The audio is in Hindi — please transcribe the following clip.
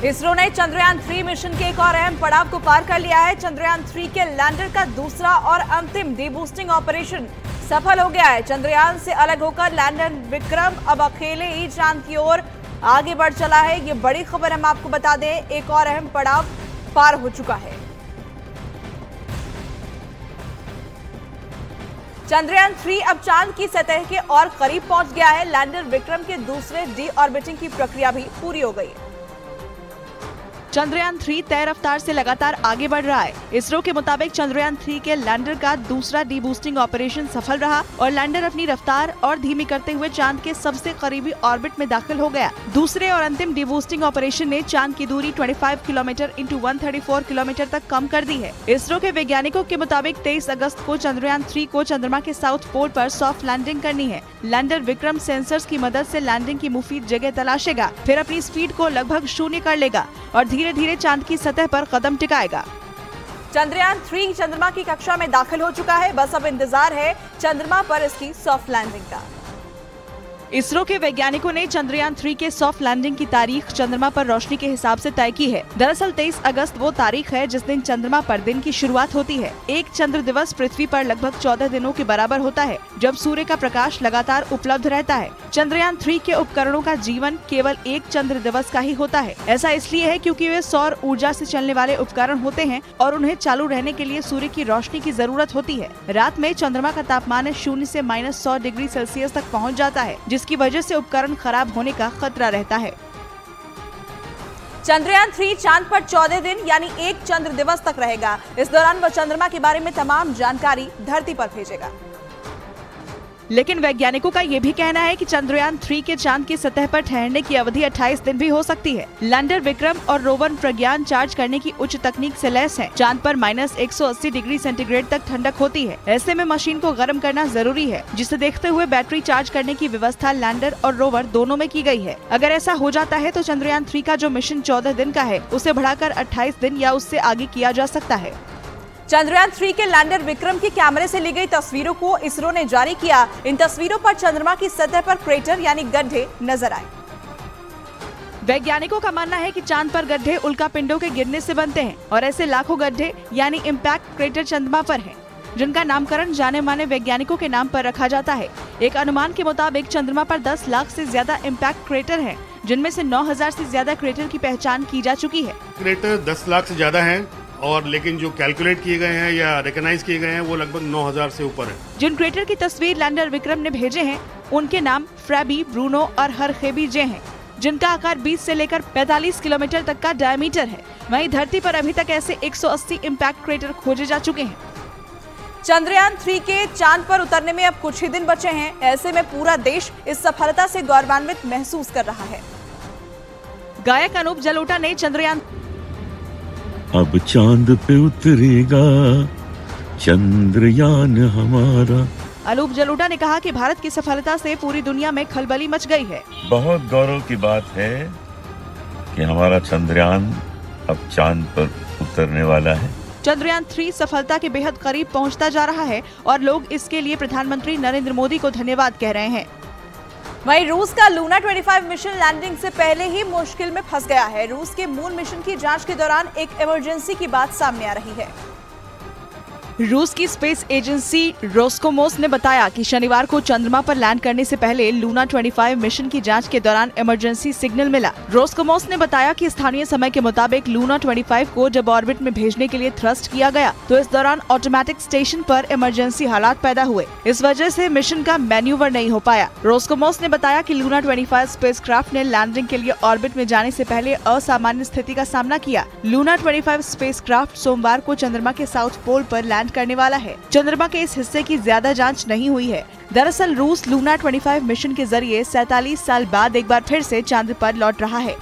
इसरो ने चंद्रयान 3 मिशन के एक और अहम पड़ाव को पार कर लिया है। चंद्रयान 3 के लैंडर का दूसरा और अंतिम डीबूस्टिंग ऑपरेशन सफल हो गया है। चंद्रयान से अलग होकर लैंडर विक्रम अब अकेले ही चांद की ओर आगे बढ़ चला है। ये बड़ी खबर हम आपको बता दें, एक और अहम पड़ाव पार हो चुका है। चंद्रयान 3 अब चांद की सतह के और करीब पहुंच गया है। लैंडर विक्रम के दूसरे डी ऑर्बिटिंग की प्रक्रिया भी पूरी हो गई है। चंद्रयान 3 तय रफ्तार से लगातार आगे बढ़ रहा है। इसरो के मुताबिक चंद्रयान 3 के लैंडर का दूसरा डीबूस्टिंग ऑपरेशन सफल रहा और लैंडर अपनी रफ्तार और धीमी करते हुए चांद के सबसे करीबी ऑर्बिट में दाखिल हो गया। दूसरे और अंतिम डीबूस्टिंग ऑपरेशन ने चांद की दूरी 25 किलोमीटर इंटू 134 किलोमीटर तक कम कर दी है। इसरो के वैज्ञानिकों के मुताबिक 23 अगस्त को चंद्रयान 3 को चंद्रमा के साउथ पोल पर सॉफ्ट लैंडिंग करनी है। लैंडर विक्रम सेंसर्स की मदद से लैंडिंग की मुफीद जगह तलाशेगा, फिर अपनी स्पीड को लगभग शून्य कर लेगा और धीरे धीरे चांद की सतह पर कदम टिकाएगा। चंद्रयान 3 चंद्रमा की कक्षा में दाखिल हो चुका है। बस अब इंतजार है चंद्रमा पर इसकी सॉफ्ट लैंडिंग का। इसरो के वैज्ञानिकों ने चंद्रयान 3 के सॉफ्ट लैंडिंग की तारीख चंद्रमा पर रोशनी के हिसाब से तय की है। दरअसल 23 अगस्त वो तारीख है जिस दिन चंद्रमा पर दिन की शुरुआत होती है। एक चंद्र दिवस पृथ्वी पर लगभग 14 दिनों के बराबर होता है, जब सूर्य का प्रकाश लगातार उपलब्ध रहता है। चंद्रयान 3 के उपकरणों का जीवन केवल एक चंद्र दिवस का ही होता है। ऐसा इसलिए है क्योंकि वे सौर ऊर्जा से चलने वाले उपकरण होते हैं और उन्हें चालू रहने के लिए सूर्य की रोशनी की जरूरत होती है। रात में चंद्रमा का तापमान 0 से -100 डिग्री सेल्सियस तक पहुँच जाता है, जिसकी वजह से उपकरण खराब होने का खतरा रहता है। चंद्रयान 3 चांद पर 14 दिन यानी एक चंद्र दिवस तक रहेगा। इस दौरान वह चंद्रमा के बारे में तमाम जानकारी धरती पर भेजेगा। लेकिन वैज्ञानिकों का ये भी कहना है कि चंद्रयान 3 के चांद की सतह पर ठहरने की अवधि 28 दिन भी हो सकती है। लैंडर विक्रम और रोवर प्रज्ञान चार्ज करने की उच्च तकनीक से लैस है। चांद पर -180 डिग्री सेंटीग्रेड तक ठंडक होती है। ऐसे में मशीन को गर्म करना जरूरी है, जिसे देखते हुए बैटरी चार्ज करने की व्यवस्था लैंडर और रोवर दोनों में की गई है। अगर ऐसा हो जाता है तो चंद्रयान 3 का जो मिशन 14 दिन का है, उसे बढ़ाकर 28 दिन या उससे आगे किया जा सकता है। चंद्रयान 3 के लैंडर विक्रम के कैमरे से ली गई तस्वीरों को इसरो ने जारी किया। इन तस्वीरों पर चंद्रमा की सतह पर क्रेटर यानी गड्ढे नजर आए। वैज्ञानिकों का मानना है कि चांद पर गड्ढे उल्का पिंडों के गिरने से बनते हैं और ऐसे लाखों गड्ढे यानी इम्पैक्ट क्रेटर चंद्रमा पर हैं, जिनका नामकरण जाने माने वैज्ञानिकों के नाम पर रखा जाता है। एक अनुमान के मुताबिक चंद्रमा पर 10 लाख से ज्यादा इम्पैक्ट क्रेटर हैं, जिनमें से 9000 से ज्यादा क्रेटर की पहचान की जा चुकी है। क्रेटर 10 लाख से ज्यादा हैं और लेकिन जो कैलकुलेट किए गए हैं या रिकॉग्नाइज किए गए हैं वो लगभग 9000 से ऊपर है। जिन क्रेटर की तस्वीर लैंडर विक्रम ने भेजे हैं, उनके नाम फ्रैबी, ब्रूनो और हरखेबी जे हैं, जिनका आकार 20 से लेकर 45 किलोमीटर तक का डायमीटर है। वहीं धरती पर अभी तक ऐसे 180 इम्पैक्ट क्रेटर खोजे जा चुके हैं। चंद्रयान 3 के चांद पर उतरने में अब कुछ ही दिन बचे हैं। ऐसे में पूरा देश इस सफलता से गौरवान्वित महसूस कर रहा है। गायक अनूप जलोटा ने चंद्रयान अब चांद पे उतरेगा चंद्रयान हमारा। अनूप जलोटा ने कहा कि भारत की सफलता से पूरी दुनिया में खलबली मच गई है। बहुत गौरव की बात है कि हमारा चंद्रयान अब चांद पर उतरने वाला है। चंद्रयान 3 सफलता के बेहद करीब पहुंचता जा रहा है और लोग इसके लिए प्रधानमंत्री नरेंद्र मोदी को धन्यवाद कह रहे हैं। वहीं रूस का लूना 25 मिशन लैंडिंग से पहले ही मुश्किल में फंस गया है। रूस के मून मिशन की जांच के दौरान एक इमरजेंसी की बात सामने आ रही है। रूस की स्पेस एजेंसी रोस्कोमोस ने बताया कि शनिवार को चंद्रमा पर लैंड करने से पहले लूना 25 मिशन की जांच के दौरान इमरजेंसी सिग्नल मिला। रोस्कोमोस ने बताया कि स्थानीय समय के मुताबिक लूना 25 को जब ऑर्बिट में भेजने के लिए थ्रस्ट किया गया तो इस दौरान ऑटोमेटिक स्टेशन पर इमरजेंसी हालात पैदा हुए। इस वजह से मिशन का मैन्यूवर नहीं हो पाया। रोस्कोमोस ने बताया कि लूना 25 स्पेसक्राफ्ट ने लैंडिंग के लिए ऑर्बिट में जाने से पहले असामान्य स्थिति का सामना किया। लूना 25 स्पेसक्राफ्ट सोमवार को चंद्रमा के साउथ पोल पर लैंड करने वाला है। चंद्रमा के इस हिस्से की ज्यादा जांच नहीं हुई है। दरअसल रूस लूना 25 मिशन के जरिए 47 साल बाद एक बार फिर से चांद पर लौट रहा है।